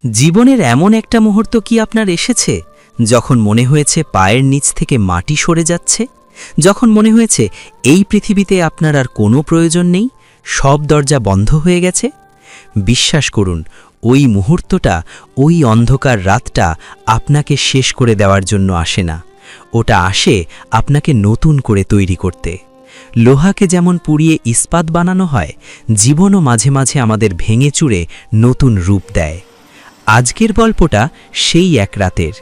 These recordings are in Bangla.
জীবনের এমন একটা মুহূর্ত কি আপনার এসেছে যখন মনে হয়েছে পায়ের নিচ থেকে মাটি সরে যাচ্ছে, যখন মনে হয়েছে এই পৃথিবীতে আপনার আর কোনো প্রয়োজন নেই, সব দরজা বন্ধ হয়ে গেছে? বিশ্বাস করুন, ওই মুহূর্তটা, ওই অন্ধকার রাতটা আপনাকে শেষ করে দেওয়ার জন্য আসে না। ওটা আসে আপনাকে নতুন করে তৈরি করতে। লোহাকে যেমন পুড়িয়ে ইস্পাত বানানো হয়, জীবনও মাঝে মাঝে আমাদের ভেঙে চুরে নতুন রূপ দেয়। আজকের গল্পটা সেই এক রাতের,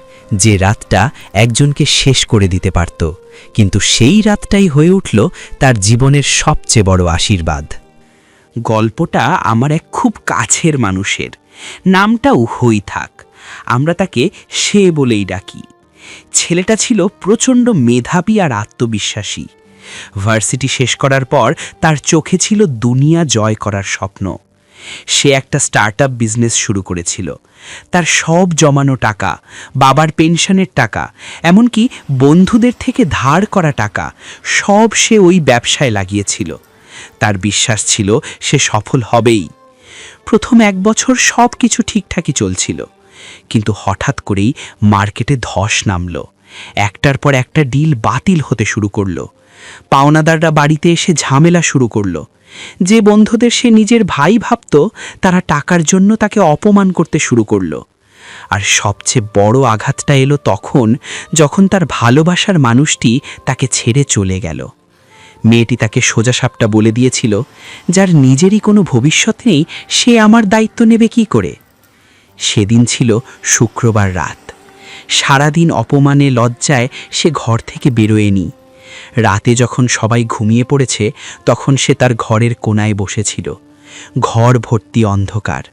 যে রাতটা একজনকে শেষ করে দিতে পারত, কিন্তু সেই রাতটাই হয়ে উঠল তার জীবনের সবচেয়ে বড় আশীর্বাদ। গল্পটা আমার এক খুব কাছের মানুষের, নামটাও হই থাক, আমরা তাকে সে বলেই ডাকি। ছেলেটা ছিল প্রচণ্ড মেধাবী আর আত্মবিশ্বাসী। ভার্সিটি শেষ করার পর তার চোখে ছিল দুনিয়া জয় করার স্বপ্ন। সে একটা স্টার্টআপ বিজনেস শুরু করেছিল। তার সব জমানো টাকা, বাবার পেনশনের টাকা, এমনকি বন্ধুদের থেকে ধার করা টাকা, সব সে ওই ব্যবসায় লাগিয়েছিল। তার বিশ্বাস ছিল সে সফল হবেই। প্রথম 1 বছর সব কিছু ঠিকঠাকই চলছিল, কিন্তু হঠাৎ করেই মার্কেটে ধস নামল। একটার পর একটা ডিল বাতিল হতে শুরু করলো। পাওনাদাররা বাড়িতে এসে ঝামেলা শুরু করলো। যে বন্ধুদের সে নিজের ভাই ভাবত, তারা টাকার জন্য তাকে অপমান করতে শুরু করলো। আর সবচেয়ে বড় আঘাতটা এলো তখন, যখন তার ভালোবাসার মানুষটি তাকে ছেড়ে চলে গেল। মেয়েটি তাকে সোজাসাপটা বলে দিয়েছিল, যার নিজেরই কোনো ভবিষ্যৎ নেই, সে আমার দায়িত্ব নেবে কি করে? সেদিন ছিল শুক্রবার রাত। সারাদিন অপমানে লজ্জায় সে ঘর থেকে বেরোয়নি। রাতে যখন সবাই ঘুমিয়ে পড়েছে, তখন সে তার ঘরের কোণায় বসেছিল। ঘর ভর্তি অন্ধকার।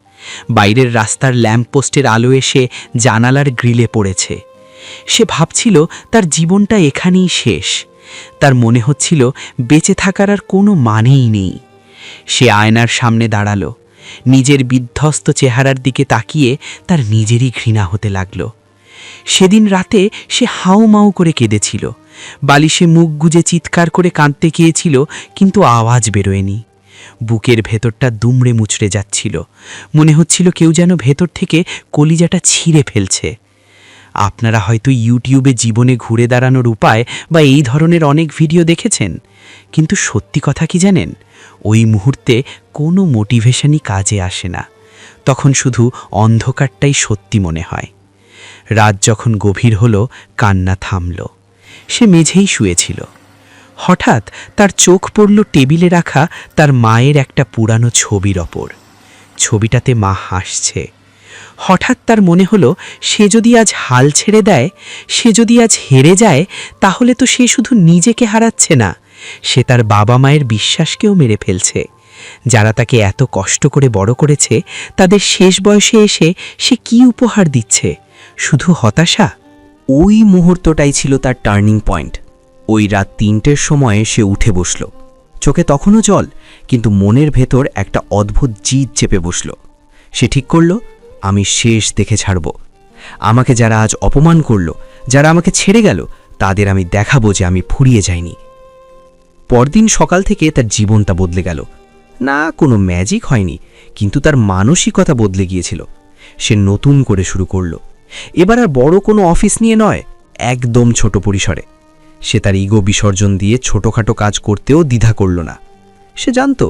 বাইরের রাস্তার ল্যাম্পপোস্টের আলো এসে জানালার গ্রিলে পড়েছে। সে ভাবছিল তার জীবনটা এখানেই শেষ। তার মনে হচ্ছিল বেঁচে থাকার আর কোনো মানেই নেই। সে আয়নার সামনে দাঁড়ালো। নিজের বিধ্বস্ত চেহারার দিকে তাকিয়ে তার নিজেরই ঘৃণা হতে লাগলো। সেদিন রাতে সে হাউমাউ করে কেঁদেছিল। বালিশে মুখ গুজে চিৎকার করে কাঁদতে গিয়েছিল, কিন্তু আওয়াজ বেরোয়নি। বুকের ভেতরটা দুমড়ে মুচড়ে যাচ্ছিল। মনে হচ্ছিল কেউ যেন ভেতর থেকে কলিজাটা ছিঁড়ে ফেলছে। আপনারা হয়তো ইউটিউবে জীবনে ঘুরে দাঁড়ানোর উপায় বা এই ধরনের অনেক ভিডিও দেখেছেন, কিন্তু সত্যি কথা কি জানেন? ওই মুহূর্তে কোনো মোটিভেশনই কাজে আসে না। তখন শুধু অন্ধকারটাই সত্যি মনে হয়। রাত যখন গভীর হলো, কান্না থামল। সে মেঝেই শুয়েছিল। হঠাৎ তার চোখ পড়ল টেবিলে রাখা তার মায়ের একটা পুরানো ছবির ওপর। ছবিটাতে মা হাসছে। হঠাৎ তার মনে হলো, সে যদি আজ হাল ছেড়ে দেয়, সে যদি আজ হেরে যায়, তাহলে তো সে শুধু নিজেকে হারাচ্ছে না, সে তার বাবা মায়ের বিশ্বাসকেও মেরে ফেলছে। যারা তাকে এত কষ্ট করে বড় করেছে, তাদের শেষ বয়সে এসে সে কি উপহার দিচ্ছে? শুধু হতাশা। ওই মুহূর্তটাই ছিল তার টার্নিং পয়েন্ট। ওই রাত 3টের সময়ে সে উঠে বসল। চোখে তখনও জল, কিন্তু মনের ভেতর একটা অদ্ভুত জিদ চেপে বসল। সে ঠিক করল, আমি শেষ দেখে ছাড়ব। আমাকে যারা আজ অপমান করল, যারা আমাকে ছেড়ে গেল, তাদের আমি দেখাবো যে আমি ফুরিয়ে যাইনি। পরদিন সকাল থেকে তার জীবনটা বদলে গেল। না, কোনো ম্যাজিক হয়নি, কিন্তু তার মানসিকতা বদলে গিয়েছিল। সে নতুন করে শুরু করল। এবার আর বড় কোনো অফিস নিয়ে নয়, একদম ছোট পরিসরে। সে তার ইগো বিসর্জন দিয়ে ছোটখাটো কাজ করতেও দ্বিধা করল না। সে জানত,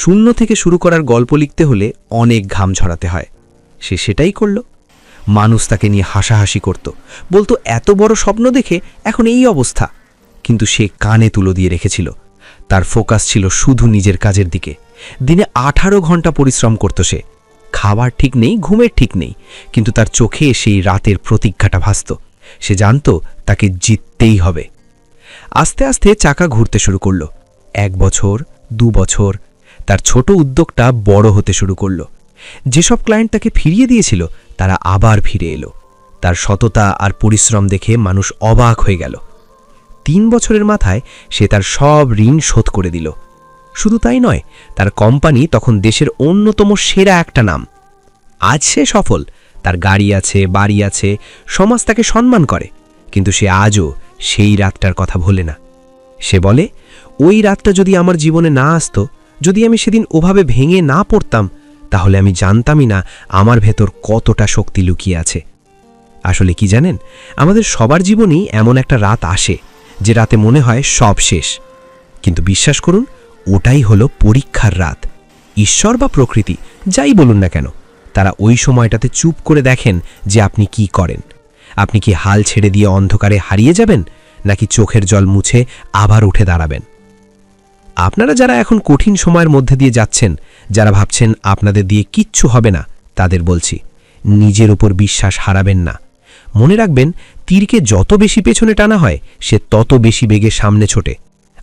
শূন্য থেকে শুরু করার গল্প লিখতে হলে অনেক ঘাম ঝরাতে হয়। সে সেটাই করল। মানুষ তাকে নিয়ে হাসাহাসি করত, বলতো এত বড় স্বপ্ন দেখে এখন এই অবস্থা। কিন্তু সে কানে তুলো দিয়ে রেখেছিল। তার ফোকাস ছিল শুধু নিজের কাজের দিকে। দিনে 18 ঘন্টা পরিশ্রম করত সে। খাবার ঠিক নেই, ঘুমের ঠিক নেই, কিন্তু তার চোখে সেই রাতের প্রতীক্ষাটা ভাসত। সে জানত তাকে জিততেই হবে। আস্তে আস্তে চাকা ঘুরতে শুরু করল। 1 বছর, 2 বছর, তার ছোট উদ্যোগটা বড় হতে শুরু করল। যেসব ক্লায়েন্ট তাকে ফিরিয়ে দিয়েছিল, তারা আবার ফিরে এলো। তার সততা আর পরিশ্রম দেখে মানুষ অবাক হয়ে গেল। 3 বছরের মাথায় সে তার সব ঋণ শোধ করে দিল। শুধু তাই নয়, তার কোম্পানি তখন দেশের অন্যতম সেরা একটা নাম। আজ সে সফল, তার গাড়ি আছে, বাড়ি আছে, সমাজ তাকে সম্মান করে, কিন্তু সে আজও সেই রাতটার কথা ভোলে না। সে বলে, ওই রাতটা যদি আমার জীবনে না আসতো, যদি আমি সেদিন ওভাবে ভেঙে না পড়তাম, তাহলে আমি জানতামই না আমার ভেতর কতটা শক্তি লুকিয়ে আছে। আসলে কি জানেন, আমাদের সবার জীবনেই এমন একটা রাত আসে যে রাতে মনে হয় সব শেষ, কিন্তু বিশ্বাস করুন, ওটাই হলো পরীক্ষার রাত। ঈশ্বর বা প্রকৃতি যাই বলুন না কেন, তারা ওই সময়টাতে চুপ করে দেখেন যে আপনি কি করেন। আপনি কি হাল ছেড়ে দিয়ে অন্ধকারে হারিয়ে যাবেন, নাকি চোখের জল মুছে আবার উঠে দাঁড়াবেন? আপনারা যারা এখন কঠিন সময়ের মধ্যে দিয়ে যাচ্ছেন, যারা ভাবছেন আপনাদের দিয়ে কিচ্ছু হবে না, তাদের বলছি, নিজের উপর বিশ্বাস হারাবেন না। মনে রাখবেন, তীরকে যত বেশি পেছনে টানা হয়, সে তত বেশি বেগে সামনে ছোটে।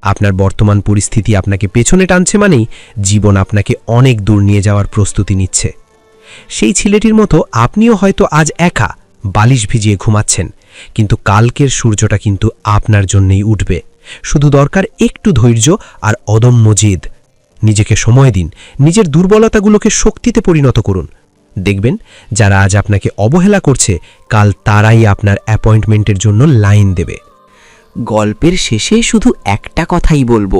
আপনার বর্তমান পরিস্থিতি আপনাকে পেছনে টানছে মানেই জীবন আপনাকে অনেক দূর নিয়ে যাওয়ার প্রস্তুতি নিচ্ছে। সেই ছেলেটির মতো আপনিও হয়তো আজ একা বালিশ ভিজিয়ে ঘুমাচ্ছেন, কিন্তু কালকের সূর্যটা কিন্তু আপনার জন্যই উঠবে। শুধু দরকার একটু ধৈর্য আর অদম্য জেদ। নিজেকে সময় দিন, নিজের দুর্বলতাগুলোকে শক্তিতে পরিণত করুন। দেখবেন, যারা আজ আপনাকে অবহেলা করছে, কাল তারাই আপনার অ্যাপয়েন্টমেন্টের জন্য লাইন দেবে। গল্পের শেষে শুধু একটা কথাই বলবো,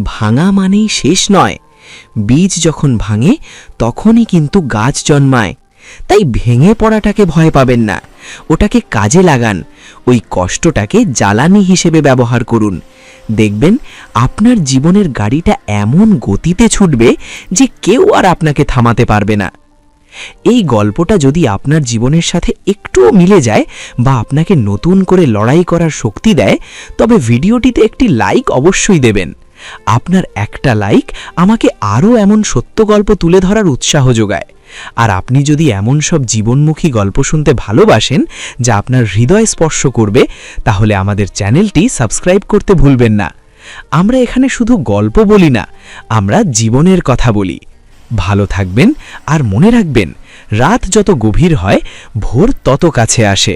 ভাঙা মানেই শেষ নয়। বীজ যখন ভাঙে তখনই কিন্তু গাছ জন্মায়। তাই ভেঙে পড়াটাকে ভয় পাবেন না, ওটাকে কাজে লাগান। ওই কষ্টটাকে জ্বালানি হিসেবে ব্যবহার করুন। দেখবেন আপনার জীবনের গাড়িটা এমন গতিতে ছুটবে যে কেউ আর আপনাকে থামাতে পারবে না। এই গল্পটা যদি আপনার জীবনের সাথে একটুও মিলে যায় বা আপনাকে নতুন করে লড়াই করার শক্তি দেয়, তবে ভিডিওটিতে একটি লাইক অবশ্যই দেবেন। আপনার একটা লাইক আমাকে আরও এমন সত্য গল্প তুলে ধরার উৎসাহ যোগায়। আর আপনি যদি এমন সব জীবনমুখী গল্প শুনতে ভালোবাসেন যা আপনার হৃদয় স্পর্শ করবে, তাহলে আমাদের চ্যানেলটি সাবস্ক্রাইব করতে ভুলবেন না। আমরা এখানে শুধু গল্প বলি না, আমরা জীবনের কথা বলি। ভালো থাকবেন আর মনে রাখবেন, রাত যত গভীর হয়, ভোর তত কাছে আসে।